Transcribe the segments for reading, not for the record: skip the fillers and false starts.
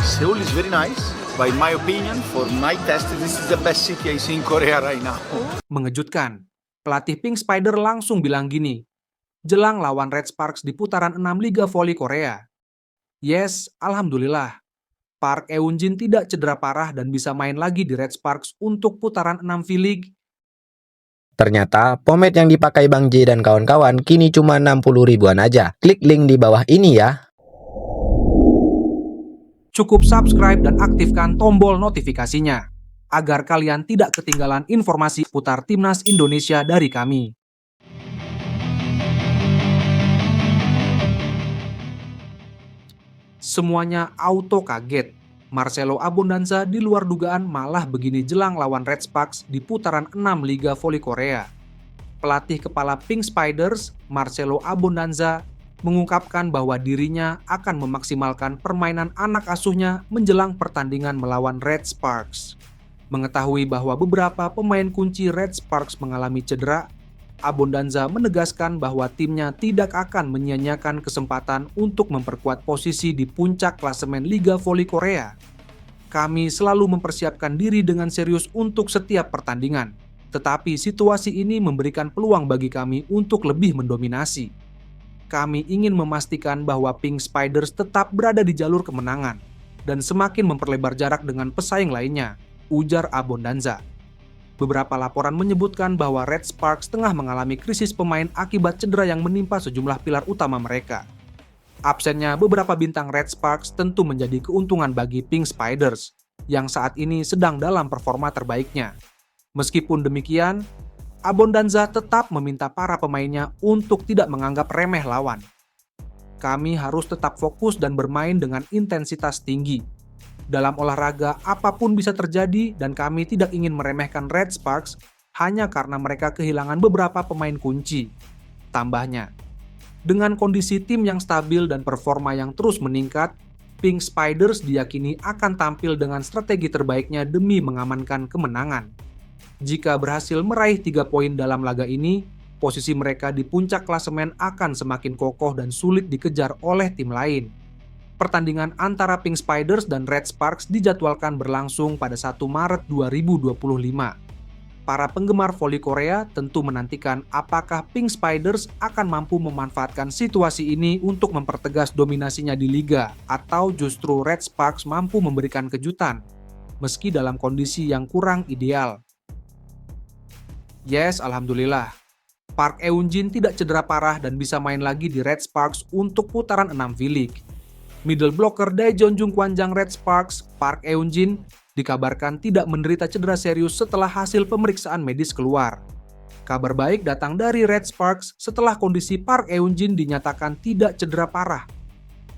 Seoul is very nice. By my opinion, for my test, this is the best city I see in Korea right now. Mengejutkan, pelatih Pink Spider langsung bilang gini, jelang lawan Red Sparks di putaran 6 Liga Voli Korea. Yes, alhamdulillah. Park Eun-jin tidak cedera parah dan bisa main lagi di Red Sparks untuk putaran 6 V-League. Ternyata, pomade yang dipakai Bang J dan kawan-kawan kini cuma 60 ribuan aja. Klik link di bawah ini ya. Cukup subscribe dan aktifkan tombol notifikasinya, agar kalian tidak ketinggalan informasi putar Timnas Indonesia dari kami. Semuanya auto kaget. Marcelo Abondanza di luar dugaan malah begini jelang lawan Red Sparks di putaran 6 Liga Voli Korea. Pelatih kepala Pink Spiders, Marcelo Abondanza, mengungkapkan bahwa dirinya akan memaksimalkan permainan anak asuhnya menjelang pertandingan melawan Red Sparks. Mengetahui bahwa beberapa pemain kunci Red Sparks mengalami cedera, Abondanza menegaskan bahwa timnya tidak akan menyia-nyiakan kesempatan untuk memperkuat posisi di puncak klasemen Liga Voli Korea. Kami selalu mempersiapkan diri dengan serius untuk setiap pertandingan, tetapi situasi ini memberikan peluang bagi kami untuk lebih mendominasi. Kami ingin memastikan bahwa Pink Spiders tetap berada di jalur kemenangan dan semakin memperlebar jarak dengan pesaing lainnya, ujar Abondanza. Beberapa laporan menyebutkan bahwa Red Sparks tengah mengalami krisis pemain akibat cedera yang menimpa sejumlah pilar utama mereka. Absennya beberapa bintang Red Sparks tentu menjadi keuntungan bagi Pink Spiders, yang saat ini sedang dalam performa terbaiknya. Meskipun demikian, Abondanza tetap meminta para pemainnya untuk tidak menganggap remeh lawan. Kami harus tetap fokus dan bermain dengan intensitas tinggi. Dalam olahraga, apapun bisa terjadi dan kami tidak ingin meremehkan Red Sparks hanya karena mereka kehilangan beberapa pemain kunci. Tambahnya, dengan kondisi tim yang stabil dan performa yang terus meningkat, Pink Spiders diyakini akan tampil dengan strategi terbaiknya demi mengamankan kemenangan. Jika berhasil meraih 3 poin dalam laga ini, posisi mereka di puncak klasemen akan semakin kokoh dan sulit dikejar oleh tim lain. Pertandingan antara Pink Spiders dan Red Sparks dijadwalkan berlangsung pada 1 Maret 2025. Para penggemar voli Korea tentu menantikan apakah Pink Spiders akan mampu memanfaatkan situasi ini untuk mempertegas dominasinya di liga atau justru Red Sparks mampu memberikan kejutan, meski dalam kondisi yang kurang ideal. Yes, alhamdulillah. Park Eun-jin tidak cedera parah dan bisa main lagi di Red Sparks untuk putaran 6 V-League. Middle blocker Daejeon Kwanjang Red Sparks, Park Eun-jin, dikabarkan tidak menderita cedera serius setelah hasil pemeriksaan medis keluar. Kabar baik datang dari Red Sparks setelah kondisi Park Eun-jin dinyatakan tidak cedera parah.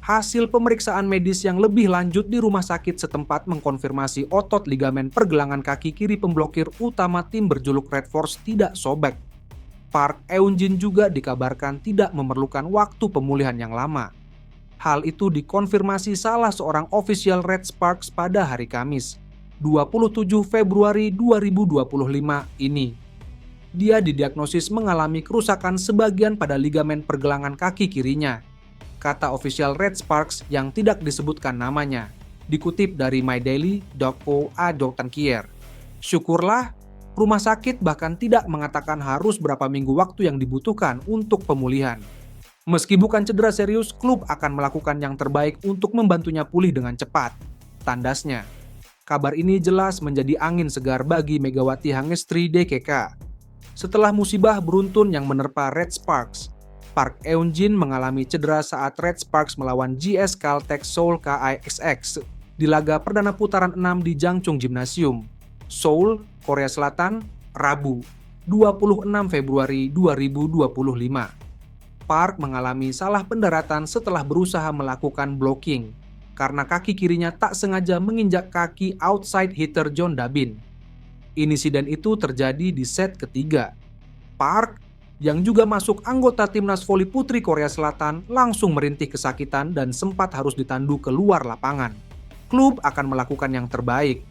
Hasil pemeriksaan medis yang lebih lanjut di rumah sakit setempat mengkonfirmasi otot ligamen pergelangan kaki kiri pemblokir utama tim berjuluk Red Force tidak sobek. Park Eun-jin juga dikabarkan tidak memerlukan waktu pemulihan yang lama. Hal itu dikonfirmasi salah seorang ofisial Red Sparks pada hari Kamis, 27 Februari 2025 ini. Dia didiagnosis mengalami kerusakan sebagian pada ligamen pergelangan kaki kirinya, kata ofisial Red Sparks yang tidak disebutkan namanya, dikutip dari mydaily.co.kr. Syukurlah, rumah sakit bahkan tidak mengatakan harus berapa minggu waktu yang dibutuhkan untuk pemulihan. Meski bukan cedera serius, klub akan melakukan yang terbaik untuk membantunya pulih dengan cepat, tandasnya. Kabar ini jelas menjadi angin segar bagi Megawati Hangestri DKK. Setelah musibah beruntun yang menerpa Red Sparks, Park Eun-jin mengalami cedera saat Red Sparks melawan GS Caltech Seoul KIXX di laga perdana putaran 6 di Jangchung Gymnasium, Seoul, Korea Selatan, Rabu, 26 Februari 2025. Park mengalami salah pendaratan setelah berusaha melakukan blocking karena kaki kirinya tak sengaja menginjak kaki outside hitter John Dabin. Insiden itu terjadi di set ketiga. Park, yang juga masuk anggota timnas voli putri Korea Selatan, langsung merintih kesakitan dan sempat harus ditandu keluar lapangan. Klub akan melakukan yang terbaik,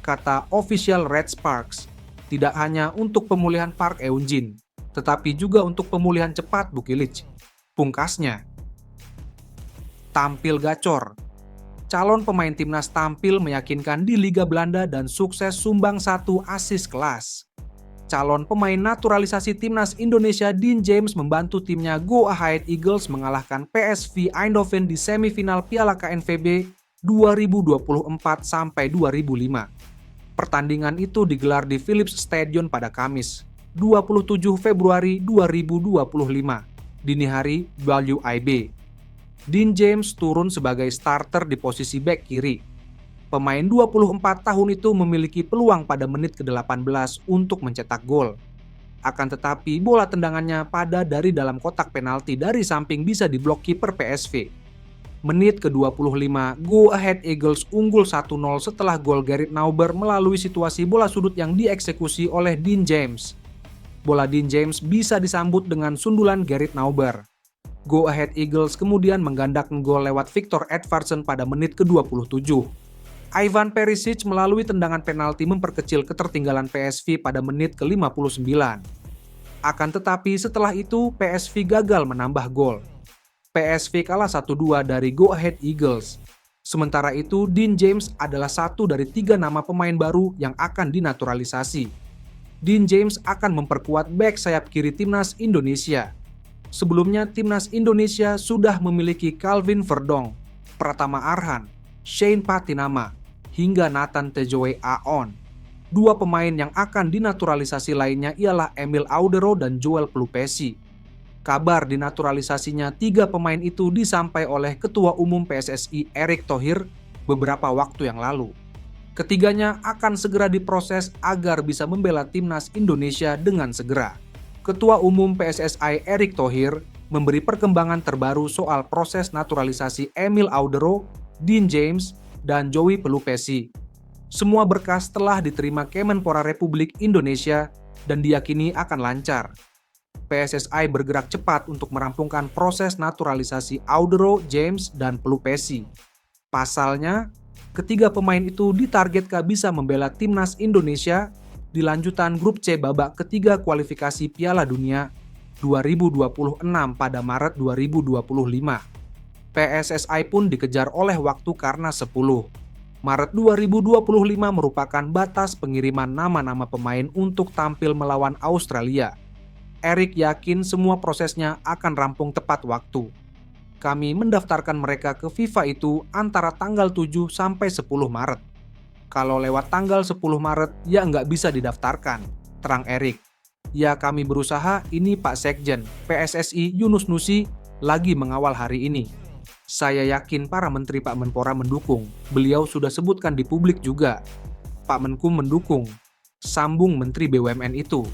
kata official Red Sparks, tidak hanya untuk pemulihan Park Eun-jin, tetapi juga untuk pemulihan cepat Bukilic. Pungkasnya, tampil gacor. calon pemain timnas tampil meyakinkan di Liga Belanda dan sukses sumbang 1 assist kelas. Calon pemain naturalisasi timnas Indonesia Dean James membantu timnya Go Ahead Eagles mengalahkan PSV Eindhoven di semifinal Piala KNVB 2024-2005. Pertandingan itu digelar di Philips Stadion pada Kamis, 27 Februari 2025, dini hari WIB. Dean James turun sebagai starter di posisi bek kiri. Pemain 24 tahun itu memiliki peluang pada menit ke-18 untuk mencetak gol. Akan tetapi bola tendangannya pada dari dalam kotak penalti dari samping bisa diblok kiper PSV. Menit ke-25, Go Ahead Eagles unggul 1-0 setelah gol Gerrit Nauber melalui situasi bola sudut yang dieksekusi oleh Dean James. Bola Dean James bisa disambut dengan sundulan Gerrit Nauber. Go Ahead Eagles kemudian menggandakan gol lewat Victor Edvardsen pada menit ke-27. Ivan Perisic melalui tendangan penalti memperkecil ketertinggalan PSV pada menit ke-59. Akan tetapi setelah itu PSV gagal menambah gol. PSV kalah 1-2 dari Go Ahead Eagles. Sementara itu Dean James adalah satu dari 3 nama pemain baru yang akan dinaturalisasi. Dean James akan memperkuat bek sayap kiri timnas Indonesia. Sebelumnya, timnas Indonesia sudah memiliki Calvin Verdong, Pratama Arhan, Shane Patinama, hingga Nathan Tejoe Aon. 2 pemain yang akan dinaturalisasi lainnya ialah Emil Audero dan Joel Pelupesi. Kabar dinaturalisasinya 3 pemain itu disampai oleh Ketua Umum PSSI Erick Thohir beberapa waktu yang lalu. Ketiganya akan segera diproses agar bisa membela timnas Indonesia dengan segera. Ketua Umum PSSI Erick Thohir memberi perkembangan terbaru soal proses naturalisasi Emil Audero, Dean James, dan Joey Pelupesi. Semua berkas telah diterima Kemenpora Republik Indonesia dan diyakini akan lancar. PSSI bergerak cepat untuk merampungkan proses naturalisasi Audero, James, dan Pelupesi. Pasalnya, ketiga pemain itu ditargetkan bisa membela timnas Indonesia di lanjutan grup C babak ketiga kualifikasi Piala Dunia 2026 pada Maret 2025. PSSI pun dikejar oleh waktu karena 10 Maret 2025 merupakan batas pengiriman nama-nama pemain untuk tampil melawan Australia. Erick yakin semua prosesnya akan rampung tepat waktu. Kami mendaftarkan mereka ke FIFA itu antara tanggal 7 sampai 10 Maret. Kalau lewat tanggal 10 Maret, ya nggak bisa didaftarkan, terang Erick. Ya kami berusaha, ini Pak Sekjen, PSSI Yunus Nusi, lagi mengawal hari ini. Saya yakin para Menteri Pak Menpora mendukung, beliau sudah sebutkan di publik juga. Pak Menkum mendukung, sambung Menteri BUMN itu.